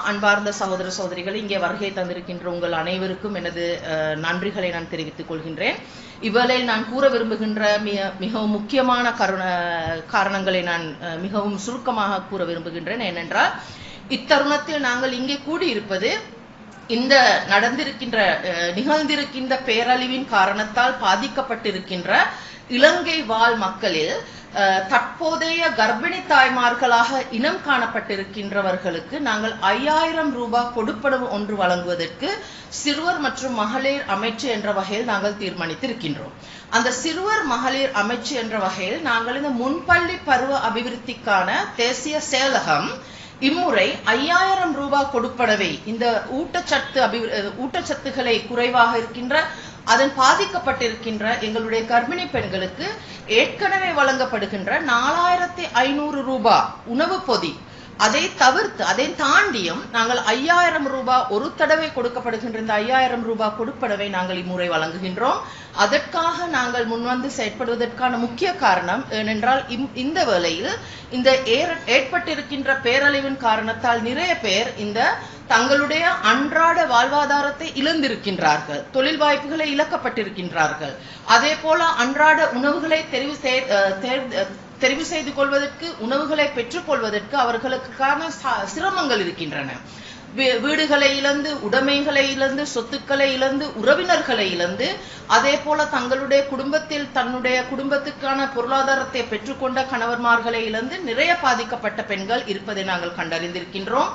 அன்பார்ந்த சகோதர சகோதரிகள், இங்கே வருகை தந்திருக்கின்ற உங்கள் அனைவருக்கும் எனது நன்றிகளை நான் தெரிவித்துக் கொள்கின்றேன். இவ்வேளையில் நான் கூற விரும்புகின்ற மிகவும் முக்கியமான காரணங்களை நான் மிகவும் சுருக்கமாக கூற விரும்புகின்றேன். ஏனென்றால் இத்தருணத்தில் நாங்கள் இங்கே கூடியிருப்பது இந்த நிகழ்ந்திருக்கின்ற பேரழிவின் காரணத்தால் பாதிக்கப்பட்டிருக்கின்ற இலங்கை வாழ் மக்களில் தற்போதைய கர்ப்பிணி தாய்மார்களாக இனம் காணப்பட்டிருக்கின்றவர்களுக்கு நாங்கள் 5000 ரூபாய் கொடுப்பனவு ஒன்று வழங்குவதற்கு சிறுவர் மற்றும் மகளிர் அமைச்சு என்ற வகையில் நாங்கள் தீர்மானித்திருக்கின்றோம். அந்த சிறுவர் மகளிர் அமைச்சு என்ற வகையில் நாங்கள் இந்த முன்பள்ளி பருவ அபிவிருத்திக்கான தேசிய செயலகம் இம்முறை 5000 ரூபாய் கொடுப்பனவை இந்த ஊட்டச்சத்துக்களை குறைவாக இருக்கின்ற அதன் பாதிக்கப்பட்டிருக்கின்ற எங்களுடைய கர்ப்பிணி பெண்களுக்கு ஏற்கனவே வழங்கப்படுகின்ற 4500 ரூபாய் உணவு பொதி அதை தவிர்த்து அதை தாண்டியும் நாங்கள் 5000 ரூபாய் ஒரு தடவை கொடுக்கப்படுகின்ற இந்த 5000 ரூபாய் கொடுப்பனவை நாங்கள் இம்முறை வழங்குகின்றோம். அதற்காக நாங்கள் முன்வந்து செயற்படுவதற்கான முக்கிய காரணம் ஏனென்றால் இந்த வேளையில் இந்த ஏற்பட்டிருக்கின்ற பேரழிவின் காரணத்தால் நிறைய பேர் இந்த தங்களுடைய அன்றாட வாழ்வாதாரத்தை இழந்திருக்கின்றார்கள், தொழில் வாய்ப்புகளை இழக்கப்பட்டிருக்கின்றார்கள். அதே போல அன்றாட உணவுகளை தெரிவு செய்து கொள்வதற்கு, உணவுகளை பெற்றுக் கொள்வதற்கு அவர்களுக்கான சிரமங்கள் இருக்கின்றன. வீடுகளை இழந்து, உடைமைகளை இழந்து, சொத்துக்களை இழந்து, உறவினர்களை இழந்து, அதே போல தங்களுடைய தன்னுடைய குடும்பத்துக்கான பொருளாதாரத்தை பெற்றுக்கொண்ட கணவன்மார்களை இழந்து நிறைய பாதிக்கப்பட்ட பெண்கள் இருப்பதை நாங்கள் கண்டறிந்திருக்கின்றோம்.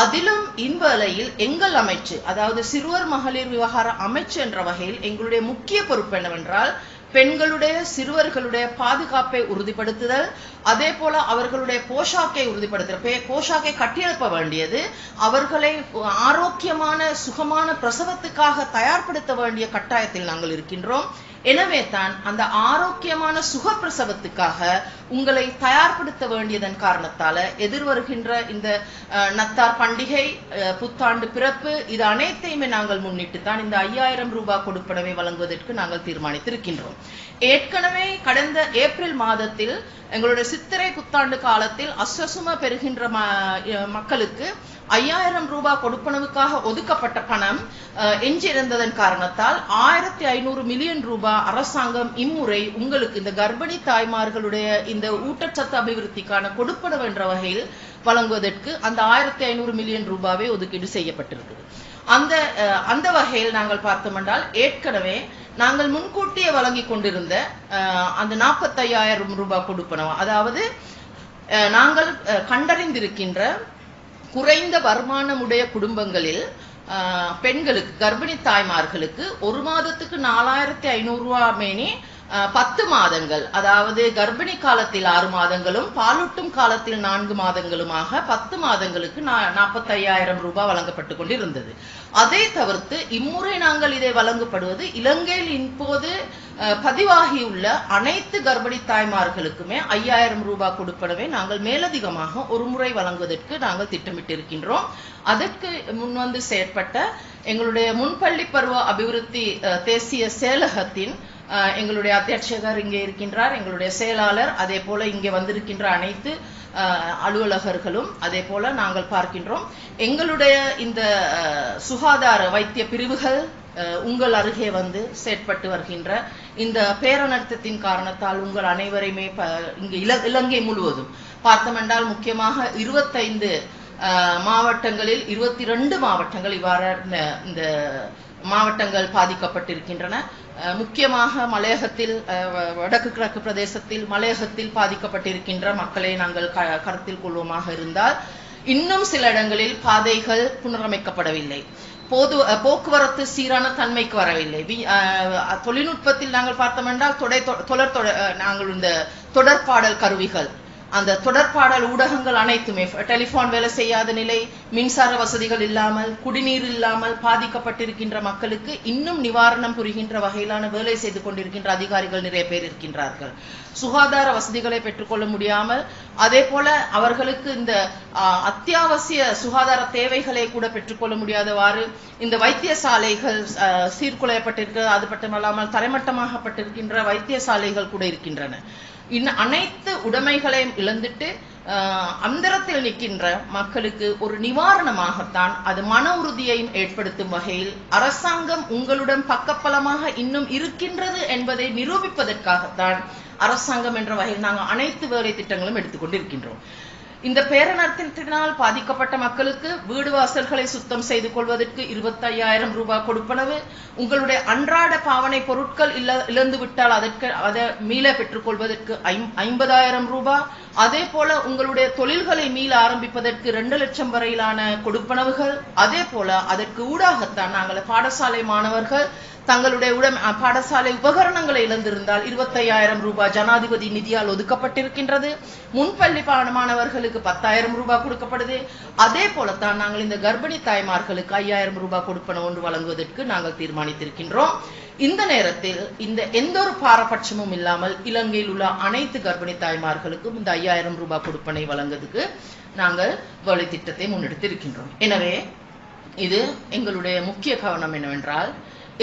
அதிலும் இவ்வேளையில் எங்கள் அமைச்சு, அதாவது சிறுவர் மகளிர் விவகார அமைச்சு என்ற வகையில் எங்களுடைய முக்கிய பொறுப்பு என்னவென்றால் பெண்களுடைய சிறுவர்களுடைய பாதுகாப்பை உறுதிப்படுத்துதல், அதே போல அவர்களுடைய போஷாக்கை உறுதிப்படுத்துதல். போஷாக்கை கட்டியெழுப்ப வேண்டியது அவர்களை ஆரோக்கியமான சுகமான பிரசவத்துக்காக தயார்படுத்த வேண்டிய கட்டாயத்தில் நாங்கள் இருக்கின்றோம். எனவே தான் அந்த ஆரோக்கியமான சுகப்பிரசவத்துக்காக உங்களை தயார்படுத்த வேண்டியதன் காரணத்தால எதிர்வருகின்ற இந்த நத்தார் பண்டிகை, புத்தாண்டு பிறப்பு, இது அனைத்தையுமே நாங்கள் முன்னிட்டு தான் இந்த 5000 ரூபாய் கொடுப்பனவை வழங்குவதற்கு நாங்கள் தீர்மானித்திருக்கின்றோம். ஏற்கனவே கடந்த ஏப்ரல் மாதத்தில் எங்களுடைய சித்திரை புத்தாண்டு காலத்தில் அஸ்வசும பெறுகின்ற மக்களுக்கு 5000 ரூபாய் கொடுப்பனவுக்காக ஒதுக்கப்பட்ட பணம் எஞ்சியிருந்ததன் காரணத்தால் 1500 மில்லியன் ரூபாய் அரசாங்கம் இம்முறை உங்களுக்கு இந்த கர்ப்பிணி தாய்மார்களுடைய இந்த ஊட்டச்சத்து அபிவிருத்திக்கான கொடுப்பனவு என்ற வகையில் வழங்குவதற்கு அந்த 1500 மில்லியன் ரூபாவை ஒதுக்கீடு செய்யப்பட்டிருக்குது. அந்த வகையில் நாங்கள் பார்த்தோம் என்றால் ஏற்கனவே நாங்கள் முன்கூட்டியே வழங்கி கொண்டிருந்த அந்த 45000 ரூபாய் கொடுப்பனவு, அதாவது நாங்கள் கண்டறிந்திருக்கின்ற குறைந்த வருமானமுடைய குடும்பங்களில் பெண்களுக்கு, கர்ப்பிணி தாய்மார்களுக்கு ஒரு மாதத்துக்கு 4500 ரூபாய் மேனி 10 மாதங்கள், அதாவது கர்ப்பிணி காலத்தில் 6 மாதங்களும் பாலூட்டும் காலத்தில் 4 மாதங்களுமாக 10 மாதங்களுக்கு 45000 ரூபாய் வழங்கப்பட்டு கொண்டிருந்தது. அதை தவிர்த்து இம்முறை நாங்கள் இதை வழங்கப்படுவது இலங்கையில் இப்போது பதிவாகியுள்ள அனைத்து கர்ப்பிணி தாய்மார்களுக்குமே 5000 ரூபாய் கொடுப்பனவை நாங்கள் மேலதிகமாக ஒரு முறை வழங்குவதற்கு நாங்கள் திட்டமிட்டிருக்கின்றோம். அதற்கு முன்வந்து செயற்பட்ட எங்களுடைய முன்பள்ளி பருவ அபிவிருத்தி தேசிய செயலகத்தின் எங்களுடைய அத்தியட்சகர் இங்கே இருக்கின்றார், எங்களுடைய செயலாளர், அதே போல இங்கே வந்திருக்கின்ற அனைத்து அலுவலகர்களும், அதே போல நாங்கள் பார்க்கின்றோம் எங்களுடைய இந்த சுகாதார வைத்திய பிரிவுகள் உங்கள் அருகே வந்து செயற்பட்டு வருகின்ற இந்த பேரனர்த்தத்தின் காரணத்தால் உங்கள் அனைவரையுமே இங்கு இலங்கை முழுவதும் பார்த்தோமென்றால் முக்கியமாக 25 மாவட்டங்களில் 22 மாவட்டங்கள் இவ்வாறு இந்த மாவட்டங்கள் பாதிக்கப்பட்டிருக்கின்றன. முக்கியமாக மலையகத்தில், வடக்கு கிழக்கு பிரதேசத்தில் மலையகத்தில் பாதிக்கப்பட்டிருக்கின்ற மக்களை நாங்கள் கருத்தில் கொள்வோமாக இருந்தால் இன்னும் சில இடங்களில் பாதைகள் புனரமைக்கப்படவில்லை, போக்குவரத்து சீரான தன்மைக்கு வரவில்லை. தொழில்நுட்பத்தில் நாங்கள் பார்த்தோம் என்றால் நாங்கள் இந்த தொடர்பாடல் கருவிகள், அந்த தொடர்பாடல் ஊடகங்கள் அனைத்துமே டெலிபோன் வேலை செய்யாத நிலை, மின்சார வசதிகள் இல்லாமல், குடிநீர் இல்லாமல் பாதிக்கப்பட்டிருக்கின்ற மக்களுக்கு இன்னும் நிவாரணம் புரிகின்ற வகையிலான வேலை செய்து கொண்டிருக்கின்ற அதிகாரிகள் நிறைய பேர் இருக்கின்றார்கள். சுகாதார வசதிகளை பெற்றுக்கொள்ள முடியாமல், அதே போல அவர்களுக்கு இந்த அத்தியாவசிய சுகாதார தேவைகளை கூட பெற்றுக்கொள்ள முடியாதவாறு இந்த வைத்தியசாலைகள் சீர்குலையப்பட்டிருக்கிறது. அது மட்டுமல்லாமல் தரைமட்டமாகப்பட்டிருக்கின்ற வைத்தியசாலைகள் கூட இருக்கின்றன. அனைத்து உடைமைகளையும் இழந்துட்டு அந்தரத்தில் நிற்கின்ற மக்களுக்கு ஒரு நிவாரணமாகத்தான், அது மன உறுதியையும் ஏற்படுத்தும் வகையில் அரசாங்கம் உங்களுடன் பக்கபலமாக இன்னும் இருக்கின்றது என்பதை நிரூபிப்பதற்காகத்தான் அரசாங்கம் என்ற வகையில் நாங்கள் அனைத்து வேலை திட்டங்களும் எடுத்துக்கொண்டிருக்கின்றோம். இந்த பேரனர்த்தத்தினால் பாதிக்கப்பட்ட மக்களுக்கு வீடு வாசல்களை சுத்தம் செய்து கொள்வதற்கு 25,000 ரூபாய் கொடுப்பனவு, உங்களுடைய அன்றாட பாவனை பொருட்கள் இழந்து விட்டால் அதை மீள பெற்றுக்கொள்வதற்கு 50,000 ரூபாய், அதே போல உங்களுடைய தொழில்களை மீள ஆரம்பிப்பதற்கு 2 லட்சம் வரையிலான கொடுப்பனவுகள், அதே போல அதற்கு ஊடாகத்தான் நாங்கள் பாடசாலை மாணவர்கள் தங்களுடைய பாடசாலை உபகரணங்களை இழந்திருந்தால் 25,000 ரூபாய் ஜனாதிபதி நிதியால் ஒதுக்கப்பட்டிருக்கின்றது. முன்பள்ளி மாணவர்களுக்கு 10,000 ரூபாய் கொடுக்கப்படுது. அதே போலத்தான் நாங்கள் இந்த கர்ப்பிணி தாய்மார்களுக்கு 5,000 ரூபாய் கொடுப்பன ஒன்று வழங்குவதற்கு நாங்கள் தீர்மானித்திருக்கின்றோம். இந்த நேரத்தில் இந்த எந்த ஒரு பாரபட்சமும் இல்லாமல் இலங்கையில் உள்ள அனைத்து கர்ப்பிணி தாய்மார்களுக்கும் இந்த 5,000 ரூபாய் கொடுப்பனை வழங்குவதற்கு நாங்கள் வேலை திட்டத்தை முன்னெடுத்திருக்கின்றோம். எனவே இது எங்களுடைய முக்கிய கவனம் என்னவென்றால்,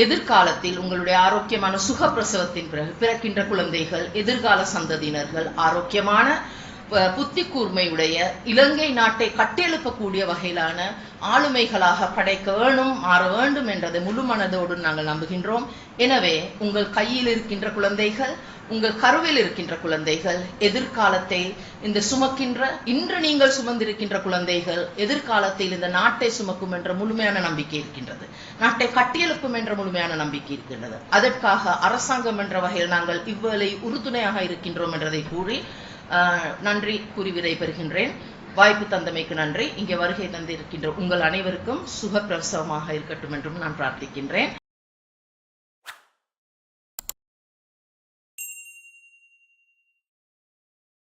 எதிர்காலத்தில் உங்களுடைய ஆரோக்கியமான சுகப்பிரசவத்தின் பிறகு பிறக்கின்ற குழந்தைகள் எதிர்கால சந்ததியினர்கள் ஆரோக்கியமான புத்தி கூர்மையுடைய இலங்கை நாட்டை கட்டியெழுப்பக்கூடிய வகையிலான ஆளுமைகளாக படைக்க மாற வேண்டும் என்றதை முழு மனதோடு நாங்கள் நம்புகின்றோம். எனவே உங்கள் கையில் இருக்கின்ற குழந்தைகள், உங்கள் கருவில் இருக்கின்ற குழந்தைகள் எதிர்காலத்தை இந்த சுமக்கின்ற, இன்று நீங்கள் சுமந்திருக்கின்ற குழந்தைகள் எதிர்காலத்தில் இந்த நாட்டை சுமக்கும் என்ற முழுமையான நம்பிக்கை இருக்கின்றது. நாட்டை கட்டியெழுப்பும் என்ற முழுமையான நம்பிக்கை இருக்கின்றது. அதற்காக அரசாங்கம் என்ற வகையில் நாங்கள் இவ்வேளை உறுதுணையாக இருக்கின்றோம் என்றதை கூறி நன்றி கூறி விடைபெறுகின்றேன். வாய்ப்பு தந்தமைக்கு நன்றி. இங்கே வருகை தந்திருக்கின்ற உங்கள் அனைவருக்கும் சுகப்பிரசவமாக இருக்கட்டும் என்றும் நான் பிரார்த்திக்கின்றேன்.